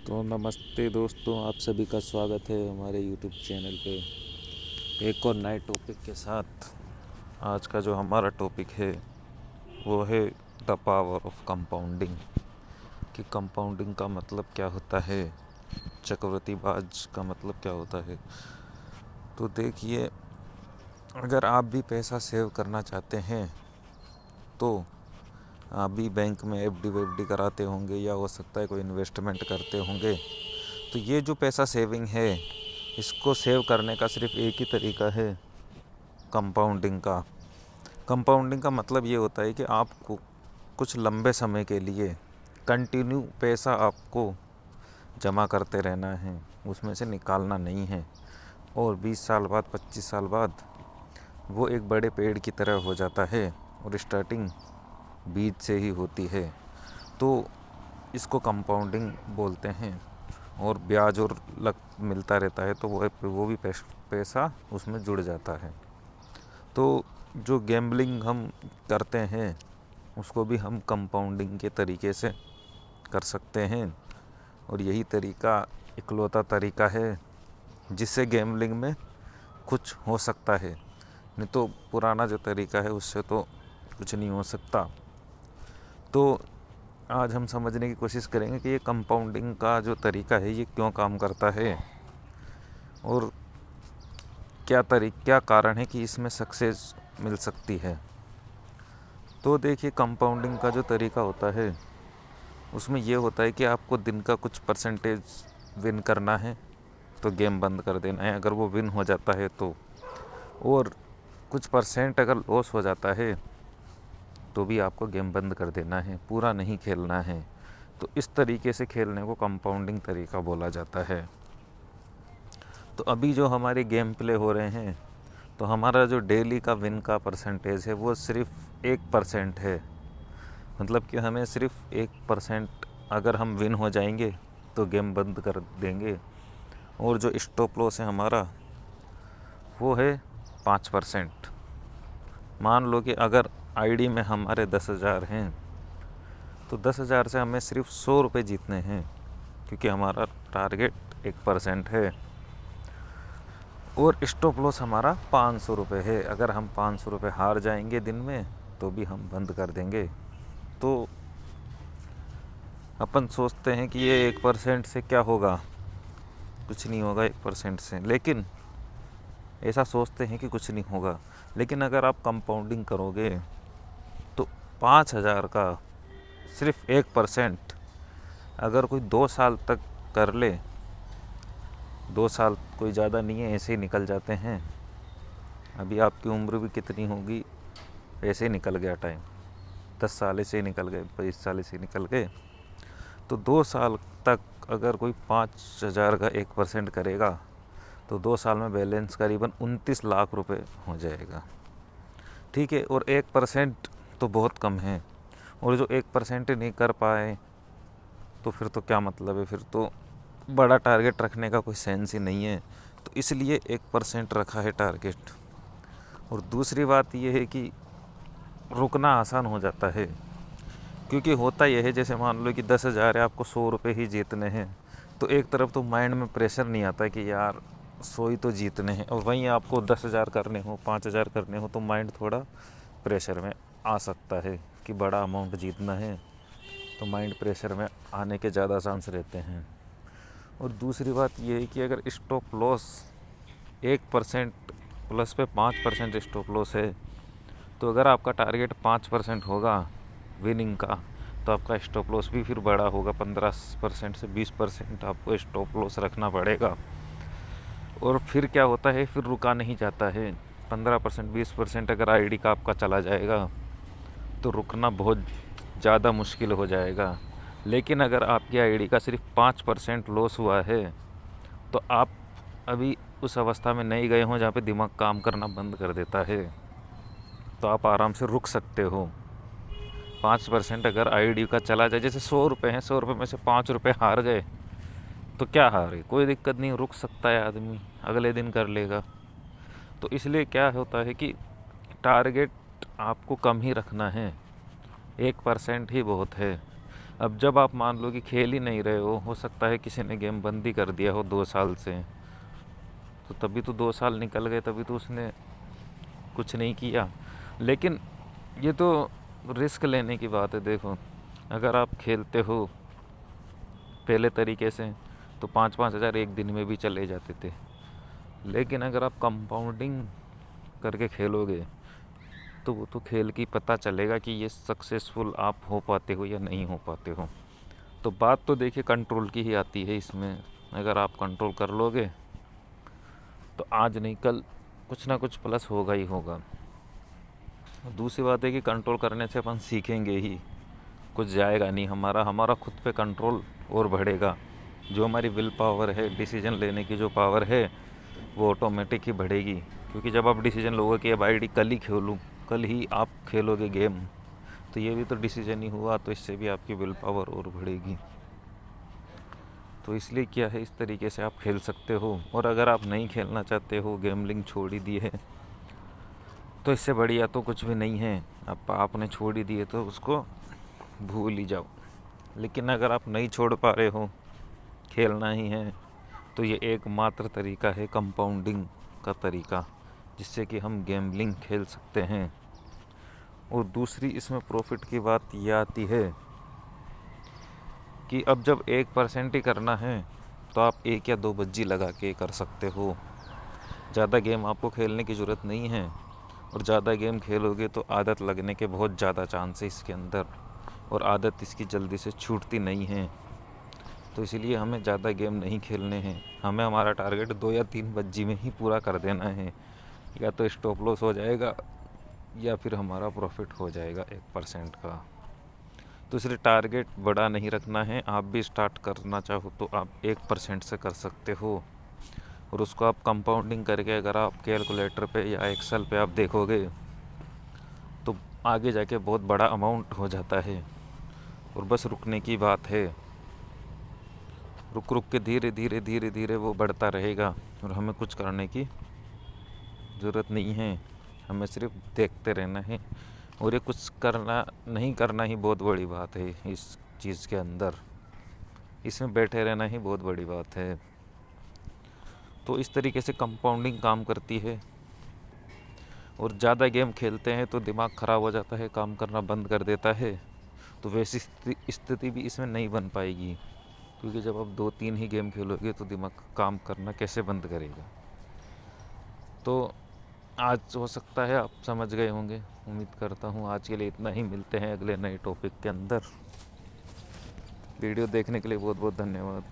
तो नमस्ते दोस्तों, आप सभी का स्वागत है हमारे यूट्यूब चैनल पे एक और नए टॉपिक के साथ। आज का जो हमारा टॉपिक है वो है द पावर ऑफ कंपाउंडिंग। कि कंपाउंडिंग का मतलब क्या होता है, चक्रवृद्धि ब्याज का मतलब क्या होता है। तो देखिए, अगर आप भी पैसा सेव करना चाहते हैं तो आप भी बैंक में एफडी कराते होंगे या हो सकता है कोई इन्वेस्टमेंट करते होंगे। तो ये जो पैसा सेविंग है, इसको सेव करने का सिर्फ एक ही तरीका है, कंपाउंडिंग का। कंपाउंडिंग का मतलब ये होता है कि आपको कुछ लंबे समय के लिए कंटिन्यू पैसा आपको जमा करते रहना है, उसमें से निकालना नहीं है। और 20 साल बाद, 25 साल बाद वो एक बड़े पेड़ की तरह हो जाता है और स्टार्टिंग बीज से ही होती है। तो इसको कंपाउंडिंग बोलते हैं। और ब्याज और लग मिलता रहता है, तो वो भी पैसा उसमें जुड़ जाता है। तो जो गैम्बलिंग हम करते हैं उसको भी हम कंपाउंडिंग के तरीके से कर सकते हैं। और यही तरीका इकलौता तरीका है जिससे गैम्बलिंग में कुछ हो सकता है, नहीं तो पुराना जो तरीका है उससे तो कुछ नहीं हो सकता। तो आज हम समझने की कोशिश करेंगे कि ये कंपाउंडिंग का जो तरीका है ये क्यों काम करता है और क्या कारण है कि इसमें सक्सेस मिल सकती है। तो देखिए, कंपाउंडिंग का जो तरीका होता है उसमें ये होता है कि आपको दिन का कुछ परसेंटेज विन करना है तो गेम बंद कर देना है, अगर वो विन हो जाता है तो। और कुछ परसेंट अगर लॉस हो जाता है तो भी आपको गेम बंद कर देना है, पूरा नहीं खेलना है। तो इस तरीके से खेलने को कंपाउंडिंग तरीका बोला जाता है। तो अभी जो हमारे गेम प्ले हो रहे हैं, तो हमारा जो डेली का विन का परसेंटेज है वो सिर्फ 1% है। मतलब कि हमें सिर्फ 1% अगर हम विन हो जाएंगे तो गेम बंद कर देंगे। और जो स्टॉप लॉस है हमारा वो है 5%। मान लो कि अगर आईडी में हमारे 10,000 हैं तो 10,000 से हमें सिर्फ 100 रुपये जीतने हैं, क्योंकि हमारा टारगेट 1% है। और स्टॉप लॉस हमारा 500 रुपये है। अगर हम 500 रुपये हार जाएंगे दिन में तो भी हम बंद कर देंगे। तो अपन सोचते हैं कि ये 1% से क्या होगा, कुछ नहीं होगा 1% से। लेकिन ऐसा सोचते हैं कि कुछ नहीं होगा, लेकिन अगर आप कंपाउंडिंग करोगे तो 5,000 का सिर्फ 1% अगर कोई 2 साल तक कर ले, 2 साल कोई ज़्यादा नहीं है, ऐसे ही निकल जाते हैं। अभी आपकी उम्र भी कितनी होगी, ऐसे ही निकल गया टाइम, 10 साल ऐसे ही निकल गए, 22 साल ऐसे ही निकल गए। तो 2 साल तक अगर कोई 5,000 का 1% करेगा तो 2 साल में बैलेंस करीबन 29 लाख रुपए हो जाएगा। ठीक है, और 1% तो बहुत कम है। और जो 1% नहीं कर पाए तो फिर तो क्या मतलब है, फिर तो बड़ा टारगेट रखने का कोई सेंस ही नहीं है। तो इसलिए 1% रखा है टारगेट। और दूसरी बात यह है कि रुकना आसान हो जाता है, क्योंकि होता यह है, जैसे मान लो कि 10,000 है, आपको 100 रुपये ही जीतने हैं। तो एक तरफ तो माइंड में प्रेशर नहीं आता कि यार 100 ही तो जीतने हैं, और वहीं आपको 10,000 करने हो, 5,000 करने हो, तो माइंड थोड़ा प्रेशर में आ सकता है कि बड़ा अमाउंट जीतना है। तो माइंड प्रेशर में आने के ज़्यादा चांस रहते हैं। और दूसरी बात यह है कि अगर स्टॉप लॉस 1% प्लस पे 5% स्टॉप लॉस है, तो अगर आपका टारगेट 5% होगा विनिंग का, तो आपका स्टॉप लॉस भी फिर बड़ा होगा, 15% से 20% आपको स्टॉप लॉस रखना पड़ेगा। और फिर क्या होता है, फिर रुका नहीं जाता है। 15% 20% अगर आईडी का आपका चला जाएगा तो रुकना बहुत ज़्यादा मुश्किल हो जाएगा। लेकिन अगर आपकी आईडी का सिर्फ 5% लॉस हुआ है तो आप अभी उस अवस्था में नहीं गए हों जहाँ पे दिमाग काम करना बंद कर देता है, तो आप आराम से रुक सकते हो। 5% अगर आईडी का चला जाए, जैसे 100 रुपये हैं, 100 रुपये में से 5 रुपये हार गए तो क्या हारे, कोई दिक्कत नहीं, रुक सकता है आदमी, अगले दिन कर लेगा। तो इसलिए क्या होता है कि टारगेट आपको कम ही रखना है, 1% ही बहुत है। अब जब आप मान लो कि खेल ही नहीं रहे हो सकता है किसी ने गेम बंद ही कर दिया हो 2 साल से, तो तभी तो 2 साल निकल गए, तभी तो उसने कुछ नहीं किया। लेकिन ये तो रिस्क लेने की बात है। देखो, अगर आप खेलते हो पहले तरीके से तो 5-5 हज़ार एक दिन में भी चले जाते थे। लेकिन अगर आप कंपाउंडिंग करके खेलोगे तो वो तो खेल की पता चलेगा कि ये सक्सेसफुल आप हो पाते हो या नहीं हो पाते हो। तो बात तो देखिए कंट्रोल की ही आती है इसमें। अगर आप कंट्रोल कर लोगे तो आज नहीं कल कुछ ना कुछ प्लस होगा ही होगा। दूसरी बात है कि कंट्रोल करने से अपन सीखेंगे ही, कुछ जाएगा नहीं हमारा हमारा खुद पे कंट्रोल और बढ़ेगा। जो हमारी विल पावर है, डिसीजन लेने की जो पावर है, वो ऑटोमेटिक ही बढ़ेगी। क्योंकि जब आप डिसीजन लोगे कि अब आईडी कल ही खेलूँ, कल ही आप खेलोगे गेम, तो ये भी तो डिसीजन ही हुआ, तो इससे भी आपकी विल पावर और बढ़ेगी। तो इसलिए क्या है, इस तरीके से आप खेल सकते हो। और अगर आप नहीं खेलना चाहते हो, गेमलिंग छोड़ ही दी है, तो इससे बढ़िया तो कुछ भी नहीं है। अब आपने छोड़ ही दी है तो उसको भूल ही जाओ। लेकिन अगर आप नहीं छोड़ पा रहे हो, खेलना ही है, तो ये एकमात्र तरीका है कंपाउंडिंग का तरीका, जिससे कि हम गेमलिंग खेल सकते हैं। और दूसरी इसमें प्रॉफिट की बात यह आती है कि अब जब 1% ही करना है तो आप 1 या 2 बज्जी लगा के कर सकते हो। ज़्यादा गेम आपको खेलने की ज़रूरत नहीं है। और ज़्यादा गेम खेलोगे तो आदत लगने के बहुत ज़्यादा चांस है इसके अंदर, और आदत इसकी जल्दी से छूटती नहीं है। तो इसीलिए हमें ज़्यादा गेम नहीं खेलने हैं। हमें हमारा टारगेट 2 या 3 बज्जी में ही पूरा कर देना है। या तो स्टॉप लॉस हो जाएगा या फिर हमारा प्रॉफिट हो जाएगा 1% का। तो इसलिए टारगेट बड़ा नहीं रखना है। आप भी स्टार्ट करना चाहो तो आप 1% से कर सकते हो। और उसको आप कंपाउंडिंग करके अगर आप कैलकुलेटर पे या एक्सेल पे आप देखोगे तो आगे जाके बहुत बड़ा अमाउंट हो जाता है। और बस रुकने की बात है, रुक रुक के धीरे धीरे धीरे धीरे वो बढ़ता रहेगा। और हमें कुछ करने की ज़रूरत नहीं है, हमें सिर्फ देखते रहना है। और ये कुछ करना नहीं करना ही बहुत बड़ी बात है इस चीज़ के अंदर। इसमें बैठे रहना ही बहुत बड़ी बात है। तो इस तरीके से कंपाउंडिंग काम करती है। और ज़्यादा गेम खेलते हैं तो दिमाग ख़राब हो जाता है, काम करना बंद कर देता है। तो वैसी स्थिति भी इसमें नहीं बन पाएगी, क्योंकि जब आप 2-3 ही गेम खेलोगे तो दिमाग काम करना कैसे बंद करेगा। तो आज हो सकता है आप समझ गए होंगे, उम्मीद करता हूँ। आज के लिए इतना ही, मिलते हैं अगले नए टॉपिक के अंदर। वीडियो देखने के लिए बहुत बहुत धन्यवाद।